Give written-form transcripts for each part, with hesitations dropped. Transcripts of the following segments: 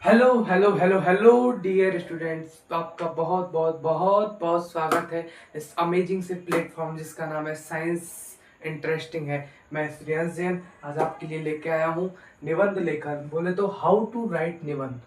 Hello hello hello hello dear students, आपका बहुत बहुत बहुत बहुत स्वागत है इस अमेजिंग से प्लेटफॉर्म जिसका नाम है साइंस इंटरेस्टिंग है। मैं श्रेयस जैन आज आपके लिए लेके आया हूँ निबंध लेखन, बोले तो हाउ टू राइट निबंध।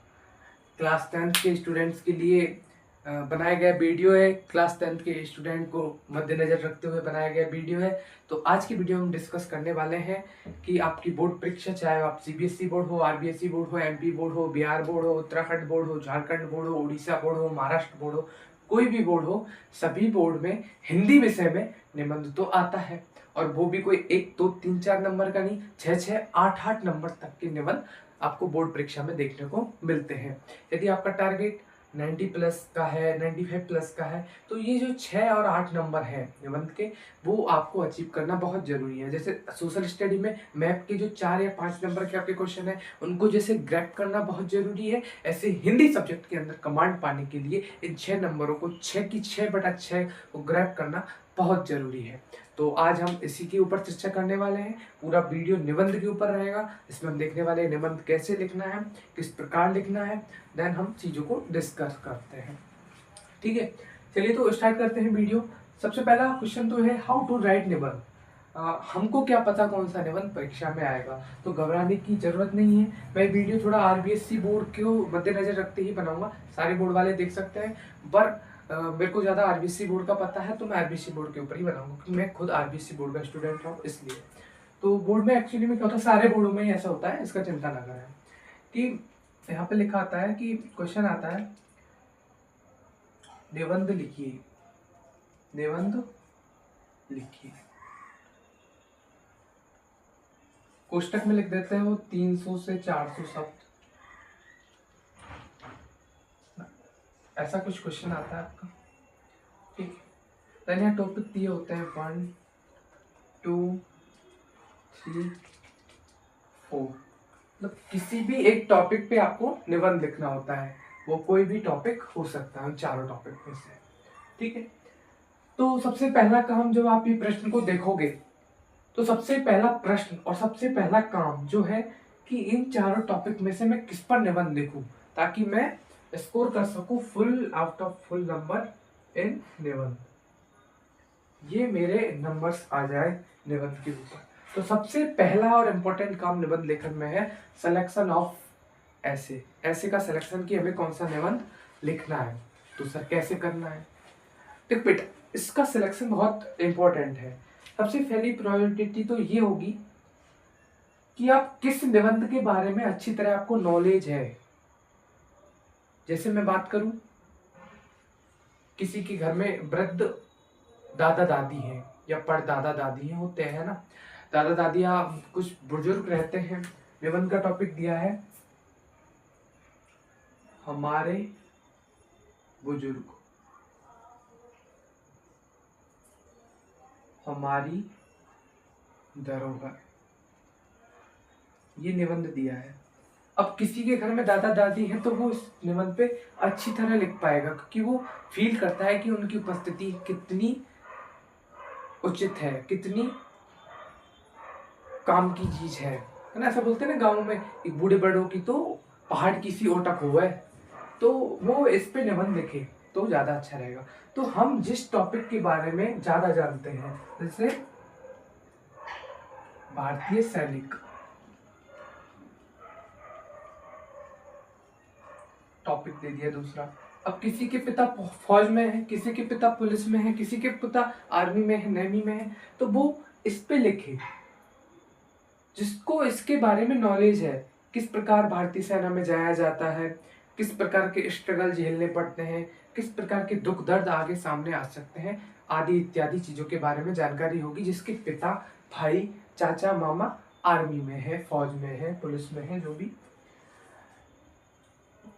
क्लास 10th के स्टूडेंट्स के लिए बनाया गया वीडियो है। क्लास 10th के स्टूडेंट को मद्देनजर रखते हुए बनाया गया वीडियो है। तो आज की वीडियो में हम डिस्कस करने वाले हैं कि आपकी बोर्ड परीक्षा, चाहे आप सीबीएसई बोर्ड हो, आरबीएसई बोर्ड हो, एमपी बोर्ड हो, बिहार बोर्ड हो, उत्तराखंड बोर्ड हो, झारखंड बोर्ड हो, उड़ीसा बोर्ड हो, महाराष्ट्र बोर्ड हो, कोई भी बोर्ड हो, सभी बोर्ड में हिंदी विषय में निबंध तो आता है। और वो भी कोई 1 2 3 4 नंबर का नहीं, 6 6 8 8 नंबर तक के निबंध आपको बोर्ड परीक्षा में देखने को मिलते हैं। यदि आपका टारगेट 90 प्लस का है, 95 प्लस का है, तो ये जो 6 और 8 नंबर है निबंध के, वो आपको अचीव करना बहुत जरूरी है। जैसे सोशल स्टडी में मैथ के जो 4 या 5 नंबर के आपके क्वेश्चन है, उनको जैसे ग्रैप करना बहुत जरूरी है, ऐसे हिंदी सब्जेक्ट के अंदर कमांड पाने के लिए इन 6 नंबरों को 6 की 6/6 को ग्रैप करना बहुत जरूरी है। तो आज हम इसी के ऊपर चर्चा करने वाले हैं। पूरा वीडियो निबंध के ऊपर रहेगा। इसमें हम देखने वाले हैं निबंध कैसे लिखना है, किस प्रकार लिखना है, देन हम चीज़ों को डिस्कस करते हैं। ठीक है, चलिए तो स्टार्ट करते हैं वीडियो। सबसे पहला क्वेश्चन तो है हाउ टू राइट निबंध। हमको क्या पता कौन सा निबंध परीक्षा में आएगा, तो घबराने की जरूरत नहीं है। मैं वीडियो थोड़ा आरबीएससी बोर्ड को मद्देनजर रखते ही बनाऊंगा, सारे बोर्ड वाले देख सकते हैं, पर मेरे को ज़्यादा आरबीएससी बोर्ड का पता है, तो मैं आरबीएससी बोर्ड के ऊपर ही बनाऊंगा क्योंकि मैं खुद आरबीएससी बोर्ड का स्टूडेंट हूँ, इसलिए। तो बोर्ड में एक्चुअली में क्या होता है, सारे बोर्डों में ही ऐसा होता है, इसका चिंता ना करें। कि यहाँ पे लिखा आता है कि क्वेश्चन आता है निबंध लिखिए, निबंध लिखिए। कोष्टक में लिख देते हैं वो 300 से 400 शब्द, ऐसा कुछ क्वेश्चन आता है आपका। ठीक, देन यहाँ टॉपिक दिए होते हैं 1 2 3 4, मतलब किसी भी एक टॉपिक पे आपको निबंध लिखना होता है। वो कोई भी टॉपिक हो सकता है उन चारों टॉपिक में से। ठीक है, तो सबसे पहला काम, जब आप ये प्रश्न को देखोगे तो सबसे पहला प्रश्न और सबसे पहला काम जो है कि इन चारों टॉपिक में से मैं किस पर निबंध लिखूं ताकि मैं स्कोर कर सकूं full out of full number in निबंध, ये मेरे नंबर्स आ जाए निबंध के ऊपर। तो सबसे पहला और इम्पोर्टेंट काम निबंध लेखन में है सिलेक्शन ऑफ ऐसे। ऐसे का सिलेक्शन की हमें कौन सा निबंध लिखना है, तो सर कैसे करना है। देख बेटा, इसका सिलेक्शन बहुत इंपॉर्टेंट है। सबसे पहली प्रायोरिटी तो ये होगी कि आप किस निबंध के बारे में अच्छी तरह आपको नॉलेज है। जैसे मैं बात करूं, किसी के घर में वृद्ध दादा दादी हैं या परदादा दादी हैं, होते हैं ना, दादा दादी या कुछ बुजुर्ग रहते हैं। निबंध का टॉपिक दिया है हमारे बुजुर्ग, हमारी धरोहर, ये निबंध दिया है। अब किसी के घर में दादा दादी हैं तो वो इस निबंध पे अच्छी तरह लिख पाएगा क्योंकि वो फील करता है कि उनकी उपस्थिति कितनी उचित है, कितनी काम की चीज है ना। ऐसा बोलते हैं ना गाँव में, एक बूढ़े बड़ों की तो पहाड़ की सी ओटक हो है, तो वो इस पे निबंध लिखे तो ज्यादा अच्छा रहेगा। तो हम जिस टॉपिक के बारे में ज्यादा जानते हैं, जैसे भारतीय सैनिक, टॉपिक दे दिया दूसरा। अब किसी के पिता फौज में है, किसी के पिता पुलिस में है, किसी के पिता आर्मी में है, नेवी में है, तो वो इस पे लिखे जिसको इसके बारे में नॉलेज है। किस प्रकार भारतीय सेना में जाया जाता है, किस प्रकार के स्ट्रगल झेलने पड़ते हैं, किस प्रकार के दुख दर्द आगे सामने आ सकते हैं, आदि इत्यादि चीजों के बारे में जानकारी होगी। जिसके पिता, भाई, चाचा, मामा आर्मी में है, फौज में है, पुलिस में है, जो भी।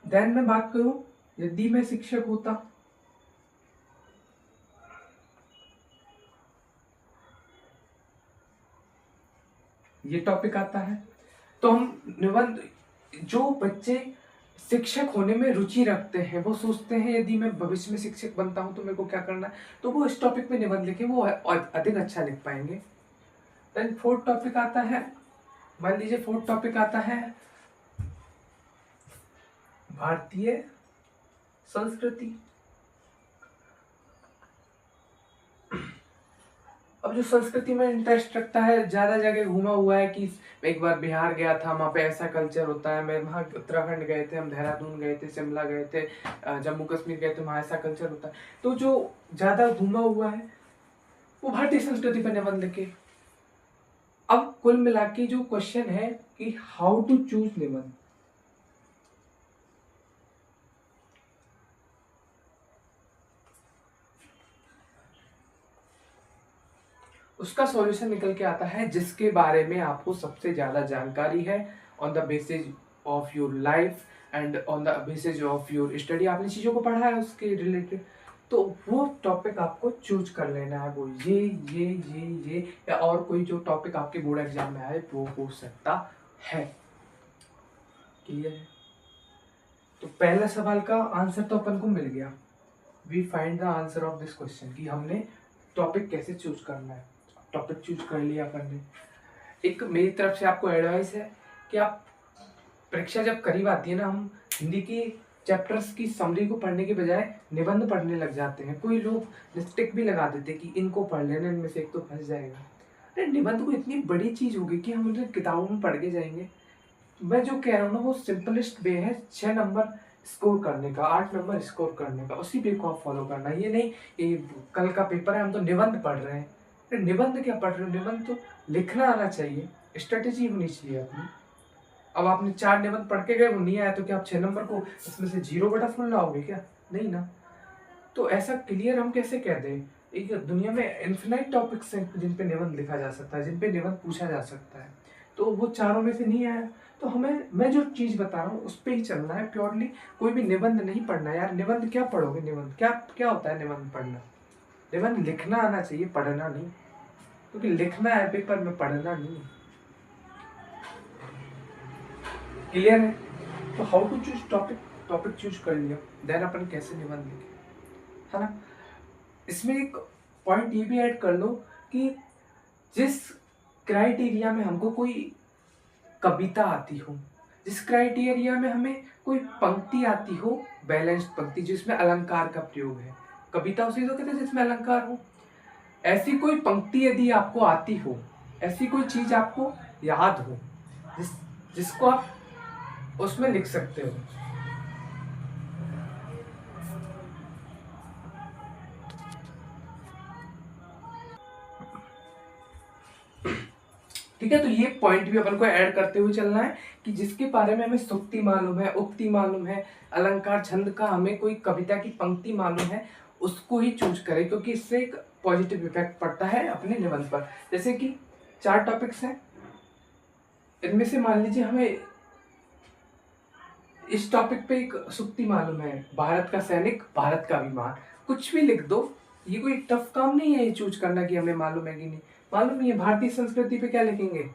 देन मैं बात करूं, यदि मैं शिक्षक होता, ये टॉपिक आता है। तो हम निबंध, जो बच्चे शिक्षक होने में रुचि रखते हैं, वो सोचते हैं यदि मैं भविष्य में शिक्षक बनता हूं तो मेरे को क्या करना है, तो वो इस टॉपिक पे निबंध लिखे, वो अधिक अच्छा लिख पाएंगे। देन फोर्थ टॉपिक आता है, मान लीजिए फोर्थ टॉपिक आता है भारतीय संस्कृति। अब जो संस्कृति में इंटरेस्ट रखता है, ज्यादा जगह घूमा हुआ है कि मैं एक बार बिहार गया था, वहाँ पे ऐसा कल्चर होता है, मैं वहाँ उत्तराखंड गए थे, हम देहरादून गए थे, शिमला गए थे, जम्मू कश्मीर गए थे, वहाँ ऐसा कल्चर होता है। तो जो ज्यादा घूमा हुआ है वो भारतीय संस्कृति पर निबंध लिखे। अब कुल मिला के जो क्वेश्चन है कि हाउ टू चूज निबंध, उसका सॉल्यूशन निकल के आता है जिसके बारे में आपको सबसे ज्यादा जानकारी है, on the basis of your life and on the basis of your study, आपने चीजों को पढ़ा है उसके रिलेटेड, तो वो टॉपिक आपको चूज कर लेना है। वो ये या और कोई जो टॉपिक आपके बोर्ड एग्जाम में आए वो हो सकता है। क्लियर है? तो पहला सवाल का आंसर तो अपन को मिल गया। We find the answer of this question कि हमने टॉपिक कैसे चूज करना है। टॉपिक चूज कर लिया अपन ने। एक मेरी तरफ से आपको एडवाइस है कि आप परीक्षा जब करीब आती है ना, हम हिंदी के चैप्टर्स की समरी को पढ़ने के बजाय निबंध पढ़ने लग जाते हैं। कोई लोग टिक भी लगा देते कि इनको पढ़ लेना, इनमें से एक तो फंस जाएगा। अरे निबंध को इतनी बड़ी चीज होगी कि हम उन्हें किताबों में पढ़ के जाएंगे। मैं जो कह रहा हूँ ना वो सिंपलेस्ट वे है 6 नंबर स्कोर करने का, 8 नंबर स्कोर करने का। उसी वे को आप फॉलो करना। ये नहीं ये कल का पेपर है हम तो निबंध पढ़ रहे हैं। अरे निबंध क्या पढ़ रहे हो? निबंध तो लिखना आना चाहिए, स्ट्रेटेजी होनी चाहिए अपनी। अब आपने 4 निबंध पढ़ के गए, वो नहीं आया तो क्या आप 6 नंबर को इसमें से 0/4 लाओगे क्या? नहीं ना। तो ऐसा क्लियर हम कैसे कह दें? एक दुनिया में इन्फिनाइट टॉपिक्स हैं जिन पे निबंध लिखा जा सकता है, जिन पे निबंध पूछा जा सकता है, तो वो चारों में से नहीं आया। तो हमें, मैं जो चीज बता रहा हूँ उस पर ही चलना है प्योरली। कोई भी निबंध नहीं पढ़ना है यार। निबंध क्या पढ़ोगे? निबंध क्या क्या होता है? निबंध पढ़ना, निबंध लिखना आना चाहिए, पढ़ना नहीं। क्योंकि लिखना है पेपर में, पढ़ना नहीं। क्लियर है? तो how to choose topic, topic choose कर लिया, देन अपन कैसे निबंध लिखे, है ना। इसमें एक पॉइंट ये भी ऐड कर लो कि जिस क्राइटेरिया में हमको कोई कविता आती हो, जिस क्राइटेरिया में हमें कोई पंक्ति आती हो, बैलेंस्ड पंक्ति जिसमें अलंकार का प्रयोग है, कविता उसे तो कहते हैं जिसमें अलंकार हो, ऐसी कोई पंक्ति यदि आपको आती हो, ऐसी कोई चीज आपको याद हो जिसको आप उसमें लिख सकते हो, ठीक है। तो ये पॉइंट भी अपन को ऐड करते हुए चलना है कि जिसके बारे में हमें सुक्ति मालूम है, उक्ति मालूम है, अलंकार छंद का हमें कोई कविता की पंक्ति मालूम है, उसको ही चूज करें, क्योंकि इससे एक पॉजिटिव इफेक्ट पड़ता है अपने निबंध पर। जैसे कि 4 टॉपिक्स हैं, इनमें से मान लीजिए हमें इस टॉपिक पे एक सुक्ति मालूम है, भारत का सैनिक भारत का अभिमान, कुछ भी लिख दो। ये कोई टफ काम नहीं है ये चूज करना कि हमें मालूम है कि नहीं मालूम। है भारतीय संस्कृति पे क्या लिखेंगे?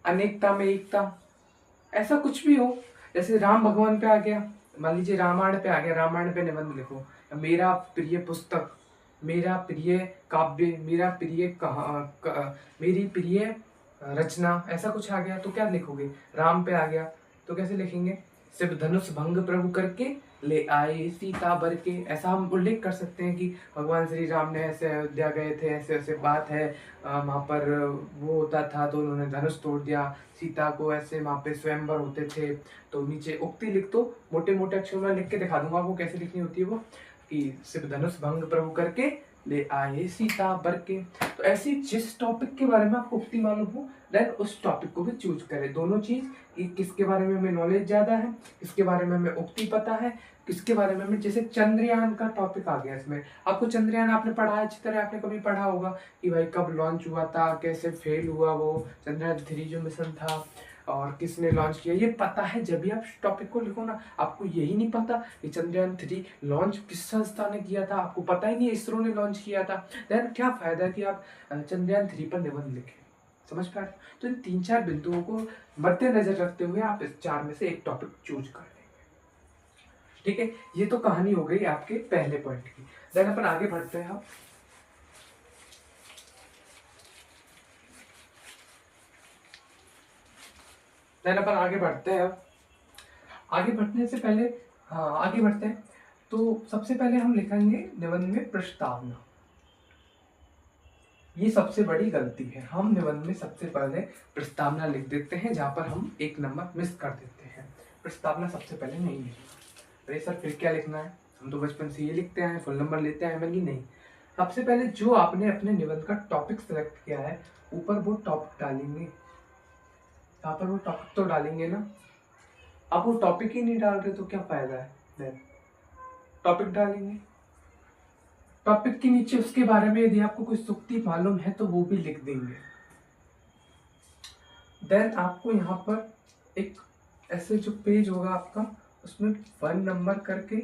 अनेकता में एकता, ऐसा कुछ भी हो। जैसे राम भगवान पे आ गया, मान लीजिए रामायण पे आ गया, रामायण पे निबंध लिखो, मेरा प्रिय पुस्तक, मेरा प्रिय काव्य, मेरा प्रिय मेरी प्रिय रचना, ऐसा कुछ आ गया तो क्या लिखोगे? राम पे आ गया तो कैसे लिखेंगे? शिव धनुष भंग प्रभु करके ले आए सीता बर के, ऐसा हम उल्लेख कर सकते हैं कि भगवान श्री राम ने ऐसे अयोध्या गए थे, ऐसे ऐसे बात है, वहाँ पर वो होता था तो उन्होंने धनुष तोड़ दिया, सीता को ऐसे वहाँ पे स्वयंवर होते थे। तो नीचे उक्ति लिख दो, मोटे मोटे अक्षरों में लिख के दिखा दूंगा आपको कैसे लिखनी होती है वो, कि शिव धनुष भंग प्रभु करके ले आए सीता बर के। तो ऐसी जिस टॉपिक के बारे में आपको उक्ति मालूम हो, देन उस टॉपिक को भी चूज करें। दोनों चीज, किसके बारे में हमें नॉलेज ज्यादा है, किसके बारे में हमें उक्ति पता है, किसके बारे में हमें, जैसे चंद्रयान का टॉपिक आ गया इसमें, आपको चंद्रयान आपने पढ़ा है अच्छी तरह, आपने कभी पढ़ा होगा कि भाई कब लॉन्च हुआ था, कैसे फेल हुआ वो चंद्रयान 3 जो मिशन था, और किसने लॉन्च किया, ये पता है। जब भी आप टॉपिक को लिखो ना, आपको यही नहीं पता कि चंद्रयान 3 लॉन्च किस संस्था ने किया था, आपको पता ही नहीं इसरो ने लॉन्च किया था, देन क्या फायदा कि आप चंद्रयान 3 पर निबंध लिखें। समझ पा रहे? तो इन 3-4 बिंदुओं को मद्देनजर रखते हुए आप इस 4 में से एक टॉपिक चूज कर लेंगे। ठीक है, ये तो कहानी हो गई आपके पहले पॉइंट की। देन अपन आगे बढ़ते हैं। देन अपन आगे बढ़ते हैं। आगे बढ़ने से पहले, हाँ आगे बढ़ते हैं। तो सबसे पहले हम लिखेंगे निबंध में प्रस्तावना। ये सबसे बड़ी गलती है, हम निबंध में सबसे पहले प्रस्तावना लिख देते हैं, जहाँ पर हम एक नंबर मिस कर देते हैं। प्रस्तावना सबसे पहले नहीं लिखना। अरे सर फिर क्या लिखना है, हम तो बचपन से ये लिखते हैं, फुल नंबर लेते हैं। मैंने नहीं, सबसे पहले जो आपने अपने निबंध का टॉपिक सेलेक्ट किया है, ऊपर वो टॉपिक डालेंगे। यहाँ पर वो टॉपिक तो डालेंगे ना। आप वो टॉपिक ही नहीं डाल रहे तो क्या फायदा है। टॉपिक डालेंगे, टॉपिक के नीचे उसके बारे में यदि आपको कोई सूक्ति मालूम है तो वो भी लिख देंगे। देन आपको यहाँ पर एक ऐसे जो पेज होगा आपका, उसमें 1 नंबर करके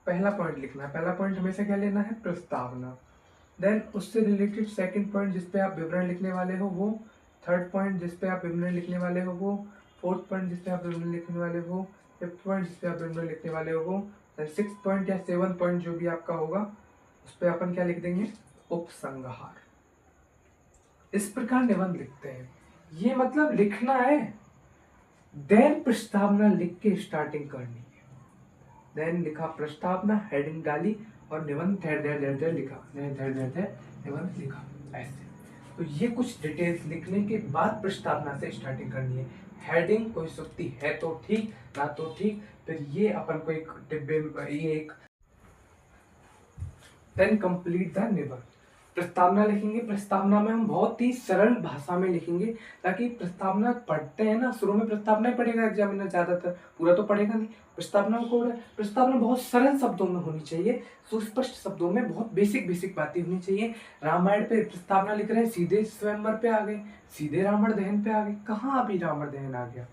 पहला पॉइंट लिखना है। पहला पॉइंट हमेशा क्या लेना है, प्रस्तावना। देन उससे रिलेटेड सेकंड पॉइंट जिस पे आप विवरण लिखने वाले हो वो, थर्ड पॉइंट जिस पे आप विवरण लिखने वाले हो वो, फोर्थ पॉइंट जिस पे आप विवरण लिखने वाले हो, फिफ्थ पॉइंट जिस पे आप विवरण लिखने वाले हो वो, देन सिक्स पॉइंट या 7 पॉइंट जो भी आपका होगा उस पर अपन क्या लिख देंगे, उपसंहार। इस प्रकार निबंध लिखते हैं। ये मतलब लिखना है, देन प्रस्तावना लिख के स्टार्टिंग करनी है। देन लिखा प्रस्तावना, हेडिंग डाली और निबंध धैर धैर धैर धैर लिखा, धैर धैर धैर धैर निबंध लिखा, ऐसे। तो ये कुछ डिटेल्स लिखने के बाद प्रस्तावना से स्टार्टिंग करनी है। हेडिंग कोई सूक्ति है तो ठीक, ना तो ठीक, फिर ये अपन को एक डिब्बे में ये एक। देन कंप्लीट द निबंध। प्रस्तावना लिखेंगे, प्रस्तावना में हम बहुत ही सरल भाषा में लिखेंगे, ताकि प्रस्तावना पढ़ते हैं ना, शुरू में प्रस्तावना ही पढ़ेगा एग्जामिनर, ज्यादातर पूरा तो पढ़ेगा नहीं। प्रस्तावना को, प्रस्तावना बहुत सरल शब्दों में होनी चाहिए, सुस्पष्ट शब्दों में, बहुत बेसिक बेसिक बातें होनी चाहिए। रामायण पे प्रस्तावना लिख रहे हैं, सीधे स्वयंवर पे आ गए, सीधे रावण दहन पे आ गए, कहाँ अभी रावण दहन आ गया।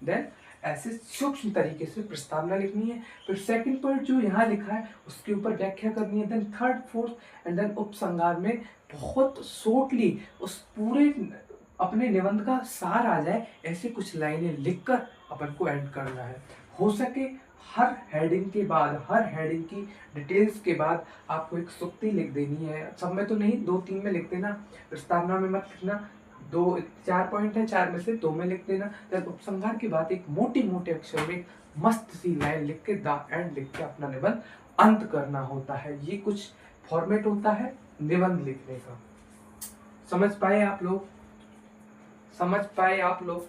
देन ऐसे सूक्ष्म तरीके से प्रस्तावना लिखनी है। फिर सेकंड पॉइंट जो यहाँ लिखा है उसके ऊपर व्याख्या करनी है। Then third fourth and then उपसंहार में बहुत शॉर्टली उस पूरे अपने निबंध का सार आ जाए, ऐसे कुछ लाइनें लिखकर अपन को एंड करना है। हो सके हर हेडिंग के बाद, हर हेडिंग की डिटेल्स के बाद आपको एक सूक्ति लिख देनी है। सब में तो नहीं, 2-3 में लिख देना, प्रस्तावना में मत लिखना। 4 पॉइंट है, 4 में से 2 में लिख देना। तब उपसंहार के बाद एक मोटे मोटे अक्षर में मस्त सी लाइन लिख के, द एंड लिख के अपना निबंध अंत करना होता है। ये कुछ फॉर्मेट होता है निबंध लिखने का। समझ पाए आप लोग, समझ पाए आप लोग,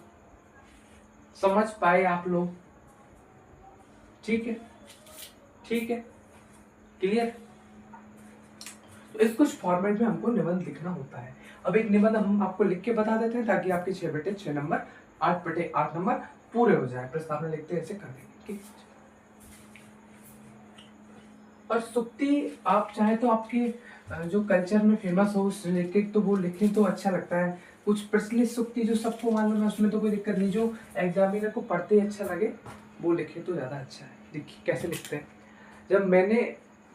समझ पाए आप लोग, ठीक है, ठीक है, क्लियर। तो इस कुछ फॉर्मेट में हमको निबंध लिखना होता है। अब एक निबंध हम आपको लिख के बता देते हैं, ताकि आपके 6/6 नंबर, 8/8 नंबर पूरे हो जाए। प्रस्तावना लिखते ऐसे कर देंगे, ठीक। और सूक्ति आप चाहे तो आपके जो कल्चर में फेमस हो उस रिलेटेड तो वो लिखें तो अच्छा लगता है। कुछ प्रचलित सूक्ति जो सबको मालूम है उसमें तो कोई दिक्कत नहीं, जो एग्जामिनर को पढ़ते ही अच्छा लगे वो लिखे तो ज़्यादा अच्छा है। देखिए कैसे लिखते हैं। जब मैंने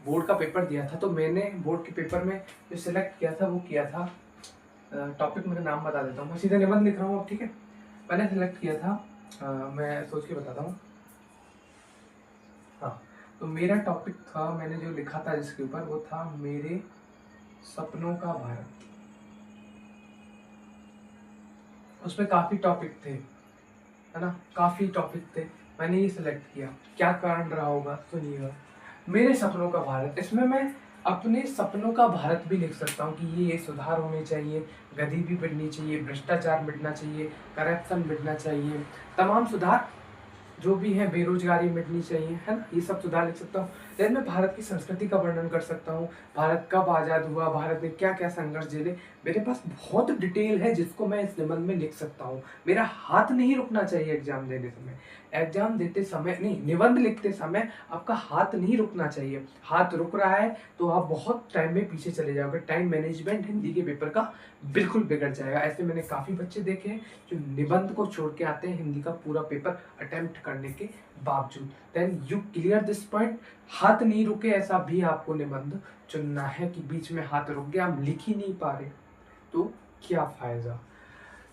बोर्ड का पेपर दिया था तो मैंने बोर्ड के पेपर में जो सिलेक्ट किया था वो किया था, टॉपिक मेरा नाम बता देता हूँ, मैं सीधे निबंध लिख रहा हूँ अब, ठीक है। मैंने सिलेक्ट किया था, मैं सोच के बताता हूँ। हाँ, तो मेरा टॉपिक था, मैंने जो लिखा था जिसके ऊपर, वो था मेरे सपनों का भारत। उसमें काफ़ी टॉपिक थे, है ना, काफ़ी टॉपिक थे। मैंने ये सिलेक्ट किया, क्या कारण रहा होगा सुनिएगा। मेरे सपनों का भारत, इसमें मैं अपने सपनों का भारत भी लिख सकता हूँ कि ये सुधार होने चाहिए, गरीबी मिटनी चाहिए, भ्रष्टाचार मिटना चाहिए, करप्शन मिटना चाहिए, तमाम सुधार जो भी है, बेरोजगारी मिटनी चाहिए, है ना, ये सब सुधार लिख सकता हूँ। देन मैं भारत की संस्कृति का वर्णन कर सकता हूँ, भारत कब आज़ाद हुआ, भारत ने क्या क्या संघर्ष झेले। मेरे पास बहुत डिटेल है जिसको मैं इस निबंध में लिख सकता हूँ। मेरा हाथ नहीं रुकना चाहिए एग्जाम देने समय, एग्जाम देते समय नहीं, निबंध लिखते समय आपका हाथ नहीं रुकना चाहिए। हाथ रुक रहा है तो आप बहुत टाइम में पीछे चले जाओगे, टाइम मैनेजमेंट हिंदी के पेपर का बिल्कुल बिगड़ जाएगा। ऐसे मैंने काफ़ी बच्चे देखे हैं जो निबंध को छोड़ के आते हैं हिंदी का पूरा पेपर अटेम्प्ट करने के बावजूद। Then you clear this point, हाथ नहीं रुके ऐसा भी आपको निबंध चुनना है कि बीच में हाथ रुक गया, हम लिख ही नहीं पा रहे तो क्या फायदा।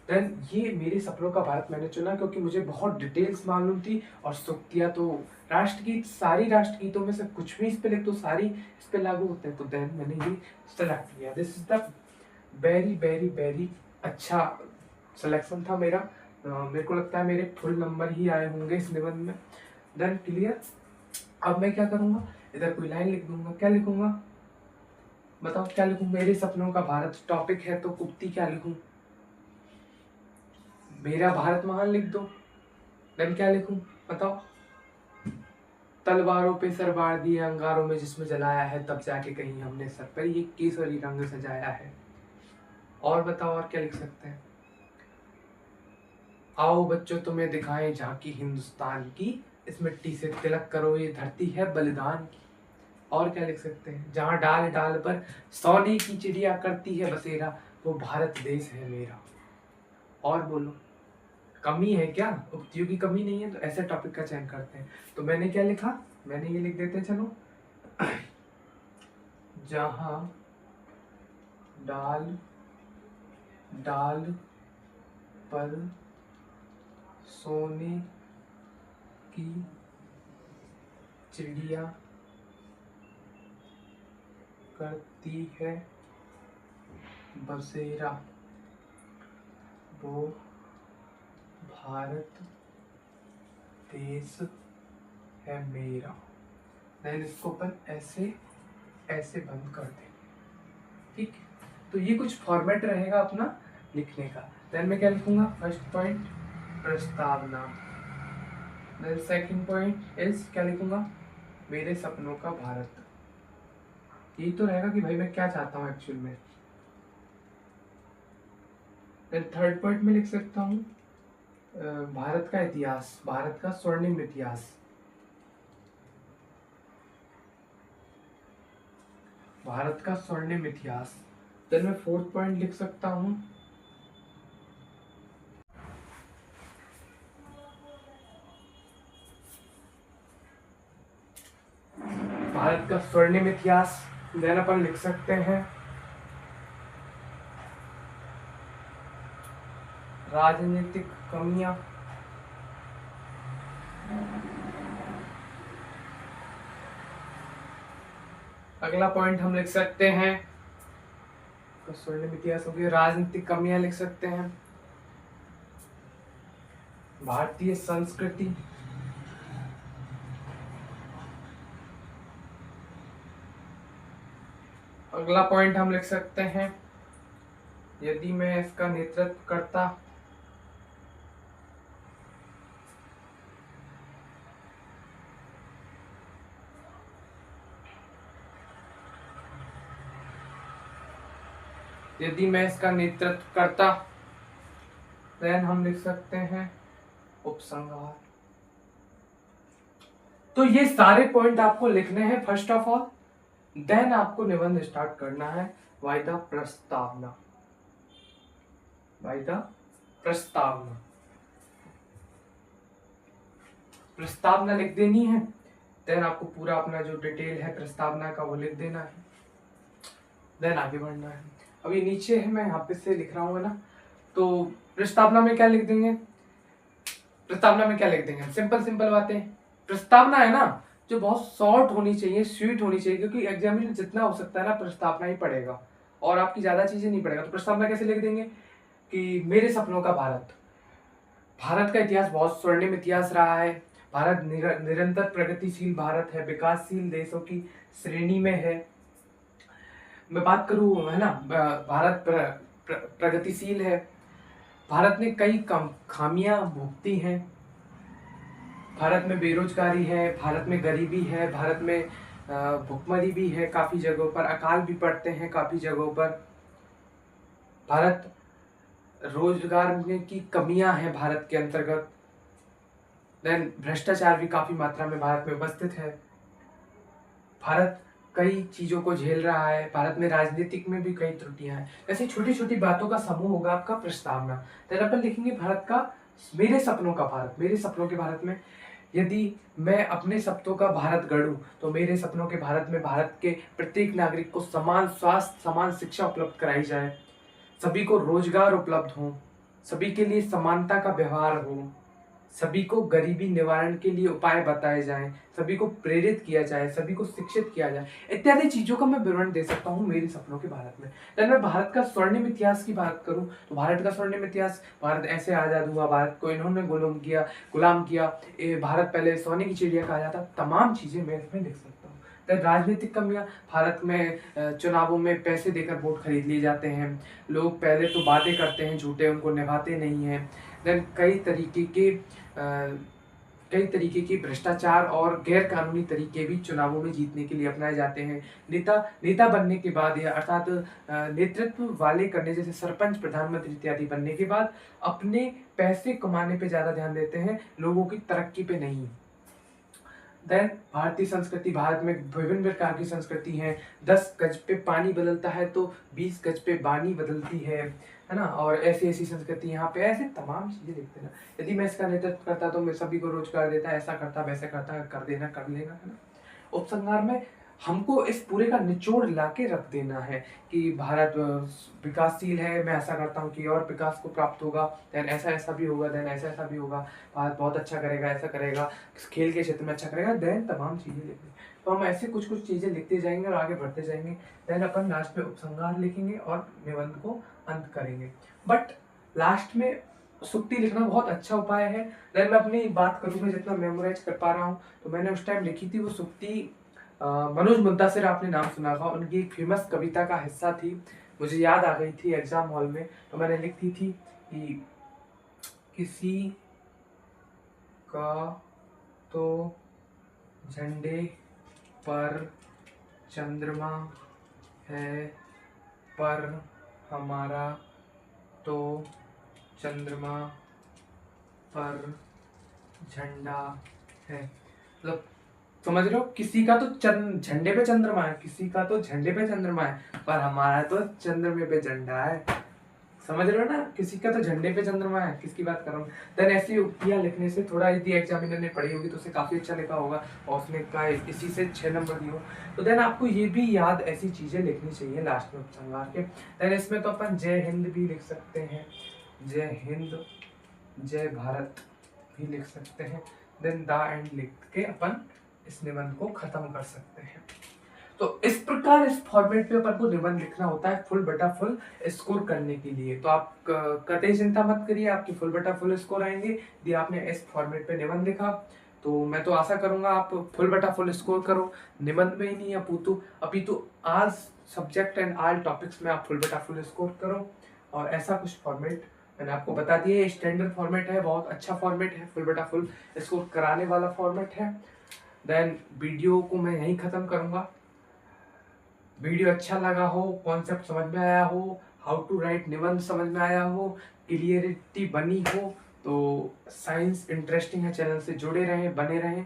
देन ये मेरे सपनों का भारत मैंने चुना क्योंकि मुझे बहुत डिटेल्स मालूम थी, और सूक्तियाँ तो राष्ट्रगीत, सारी राष्ट्रगीतों में से कुछ भी इस पे लिख तो सारी इस पे लागू होते हैं। तो देन मैंने ये सेलेक्ट किया। This is the very very very अच्छा सिलेक्शन था मेरा। मेरे को लगता है मेरे फुल नंबर ही आए होंगे इस निबंध में। Then clear. अब मैं क्या करूंगा, इधर कोई लाइन लिख दूंगा। क्या लिखूंगा बताओ, क्या लिखूं? मेरे सपनों का भारत टॉपिक है तो कुप्ती क्या लिखूं? मेरा भारत महान लिख दो। देन क्या लिखूं बताओ? तलवारों पे सर बार दिए अंगारों में जिसमें जलाया है, तब जाके कहीं हमने सर पर ये केसरी रंग सजाया है। और बताओ और क्या लिख सकते हैं? आओ बच्चों तुम्हें दिखाएं झांकी हिंदुस्तान की, इस मिट्टी से तिलक करो ये धरती है बलिदान की। और क्या लिख सकते हैं? जहाँ डाल डाल पर सोने की चिड़िया करती है बसेरा, वो भारत देश है मेरा। और बोलो, कमी है क्या? उक्तियों की कमी नहीं है तो ऐसे टॉपिक का चयन करते हैं। तो मैंने क्या लिखा, मैंने ये लिख देते हैं, चलो। जहां डाल डाल पर सोने की चिड़िया करती है बसेरा, वो भारत देश है मेरा। देन इसको अपन ऐसे ऐसे बंद कर दें, ठीक। तो ये कुछ फॉर्मेट रहेगा अपना लिखने का। देन मैं क्या लिखूंगा? फर्स्ट पॉइंट प्रस्तावना। देन सेकंड पॉइंट इज क्या लिखूंगा? मेरे सपनों का भारत। यही तो रहेगा कि भाई मैं क्या चाहता हूँ एक्चुअल में। देन थर्ड पॉइंट में लिख सकता हूँ भारत का इतिहास, भारत का स्वर्णिम इतिहास, भारत का स्वर्णिम इतिहास। देन मैं फोर्थ पॉइंट लिख सकता हूँ भारत का स्वर्णिम इतिहास। देन अपन लिख सकते हैं राजनीतिक कमियां। अगला पॉइंट हम लिख सकते हैं, तो स्वर्णिम इतिहास हो गया, राजनीतिक कमियां लिख सकते हैं, भारतीय संस्कृति, अगला पॉइंट हम लिख सकते हैं यदि मैं इसका नेतृत्व करता यदि मैं इसका नेतृत्व करता। देन हम लिख सकते हैं उपसंहार। तो ये सारे पॉइंट आपको लिखने हैं फर्स्ट ऑफ ऑल। देन आपको निबंध स्टार्ट करना है बाय द प्रस्तावना, बाय द प्रस्तावना। प्रस्तावना लिख देनी है। देन आपको पूरा अपना जो डिटेल है प्रस्तावना का वो लिख देना है। देन आगे बढ़ना है। अब ये नीचे है, मैं यहाँ पे से लिख रहा हूँ ना। तो प्रस्तावना में क्या लिख देंगे? प्रस्तावना में क्या लिख देंगे? सिंपल सिंपल बातें। प्रस्तावना है ना जो बहुत शॉर्ट होनी चाहिए, स्वीट होनी चाहिए, क्योंकि एग्जाम में जितना हो सकता है ना प्रस्तावना ही पड़ेगा और आपकी ज्यादा चीजें नहीं पड़ेगा। तो प्रस्तावना कैसे लिख देंगे कि मेरे सपनों का भारत, भारत का इतिहास बहुत स्वर्णिम इतिहास रहा है, भारत निरंतर प्रगतिशील भारत है, विकासशील देशों की श्रेणी में है। मैं बात करूं है ना, भारत प्रगतिशील है, भारत ने कई कम खामियां भुगती हैं, भारत में बेरोजगारी है, भारत में गरीबी है, भारत में भुखमरी भी है, काफी जगहों पर अकाल भी पड़ते हैं, काफी जगहों पर भारत रोजगार में की कमियां हैं भारत के अंतर्गत। देन भ्रष्टाचार भी काफी मात्रा में भारत में उपस्थित है, भारत कई चीजों को झेल रहा है, भारत में राजनीतिक में भी कई त्रुटियां हैं। ऐसी छोटी छोटी बातों का समूह होगा आपका प्रस्तावना। देन अपन लिखेंगे भारत का, मेरे सपनों का भारत, मेरे सपनों के भारत में यदि मैं अपने सपनों का भारत गढ़ूं तो मेरे सपनों के भारत में भारत के प्रत्येक नागरिक को समान स्वास्थ्य, समान शिक्षा उपलब्ध कराई जाए, सभी को रोजगार उपलब्ध हो, सभी के लिए समानता का व्यवहार हो, सभी को गरीबी निवारण के लिए उपाय बताए जाएं, सभी को प्रेरित किया जाए, सभी को शिक्षित किया जाए, इत्यादि चीजों का मैं विवरण दे सकता हूँ मेरे सपनों के भारत में। अगर मैं भारत का स्वर्णिम इतिहास की बात करूं तो भारत का स्वर्णिम इतिहास, भारत ऐसे आजाद हुआ, भारत को इन्होंने गुलाम किया, भारत पहले सोने की चिड़िया कहा जाता, तमाम चीजें मैं इसमें लिख सकता हूँ। राजनीतिक कमियां, भारत में चुनावों में पैसे देकर वोट खरीद लिए जाते हैं, लोग पहले तो बातें करते हैं झूठे, उनको निभाते नहीं हैं। देन कई तरीके के भ्रष्टाचार और गैर कानूनी तरीके भी चुनावों में जीतने के लिए अपनाए जाते हैं। नेता बनने के बाद या अर्थात नेतृत्व वाले करने, जैसे सरपंच, प्रधानमंत्री इत्यादि बनने के बाद अपने पैसे कमाने पे ज्यादा ध्यान देते हैं, लोगों की तरक्की पे नहीं। देन भारतीय संस्कृति, भारत में विभिन्न प्रकार की संस्कृति है। 10 गज पे पानी बदलता है तो 20 गज पे बानी बदलती है ना। और ऐसी ऐसी संस्कृति यहाँ पे, ऐसे तमाम चीजें देखते ना। यदि मैं इसका नेतृत्व करता तो मैं सभी को रोजगार देता, ऐसा करता वैसा करता, कर देना कर लेगा, है ना। उपसंहार में हमको इस पूरे का निचोड़ लाके रख देना है कि भारत विकासशील है, मैं ऐसा करता हूँ कि और विकास को प्राप्त होगा, देन ऐसा ऐसा भी होगा, देन ऐसा ऐसा भी होगा, भारत बहुत अच्छा करेगा, ऐसा करेगा, खेल के क्षेत्र में अच्छा करेगा, देन तमाम चीज़ें लिखेंगे। तो हम ऐसे कुछ कुछ चीज़ें लिखते जाएंगे और आगे बढ़ते जाएंगे। देन अपन लास्ट में उपसंहार लिखेंगे और निबंध को अंत करेंगे। बट लास्ट में सुक्ति लिखना बहुत अच्छा उपाय है। देन मैं अपनी बात करूँ, मैं जितना मेमोराइज कर पा रहा हूँ, तो मैंने उस टाइम लिखी थी वो सुक्ति, मनोज मुंतासिर, आपने नाम सुना होगा, उनकी एक फेमस कविता का हिस्सा थी, मुझे याद आ गई थी एग्जाम हॉल में। तो मैंने लिखी थी कि किसी का तो झंडे पर चंद्रमा है, पर हमारा तो चंद्रमा पर झंडा है। मतलब समझ रहे हो, किसी का तो झंडे पे चंद्रमा है, किसी का तो झंडे पे चंद्रमा है, पर हमारा तो चंद्रमा पे झंडा है। समझ रहे हो ना, किसी का तो झंडे पे चंद्रमा है, किसकी बात कर रहा हूँ। देन ऐसी उक्तियां लिखने से, थोड़ा यदि एग्जामिनर ने पढ़ी होगी तो उसे काफी अच्छा लिखा होगा और उसने कहा इसी से 6 नंबर दिए हो। तो देन आपको ये भी याद ऐसी चीजें लिखनी चाहिए लास्ट में उपसंहार के। देन इसमें तो अपन जय हिंद भी लिख सकते हैं, जय हिंद जय भारत भी लिख सकते हैं। देन द एंड लिख के अपन इस निबंध को खत्म कर सकते हैं। तो इस प्रकार इस फॉर्मेट पे अपन को निबंध लिखना होता है फुल बटा फुल स्कोर करने के लिए। तो आप कतई चिंता मत करिए, आपकी फुल बटा फुल स्कोर आएंगे यदि आपने इस फॉर्मेट पे निबंध लिखा। तो मैं तो आशा करूंगा आप फुल बटा फुल स्कोर करो, निबंध में ही नहीं अपितु आज सब्जेक्ट एंड ऑल टॉपिक्स में आप फुल बटा फुल स्कोर करो। और ऐसा कुछ फॉर्मेट मैंने आपको बता दिया, स्टैंडर्ड फॉर्मेट है, बहुत अच्छा फॉर्मेट है, फुल बटा फुल स्कोर कराने वाला फॉर्मेट है। देन वीडियो को मैं यहीं खत्म करूंगा। वीडियो अच्छा लगा हो, कॉन्सेप्ट समझ में आया हो, हाउ टू राइट निबंध समझ में आया हो, क्लियरिटी बनी हो, तो साइंस इंटरेस्टिंग है चैनल से जुड़े रहें, बने रहें।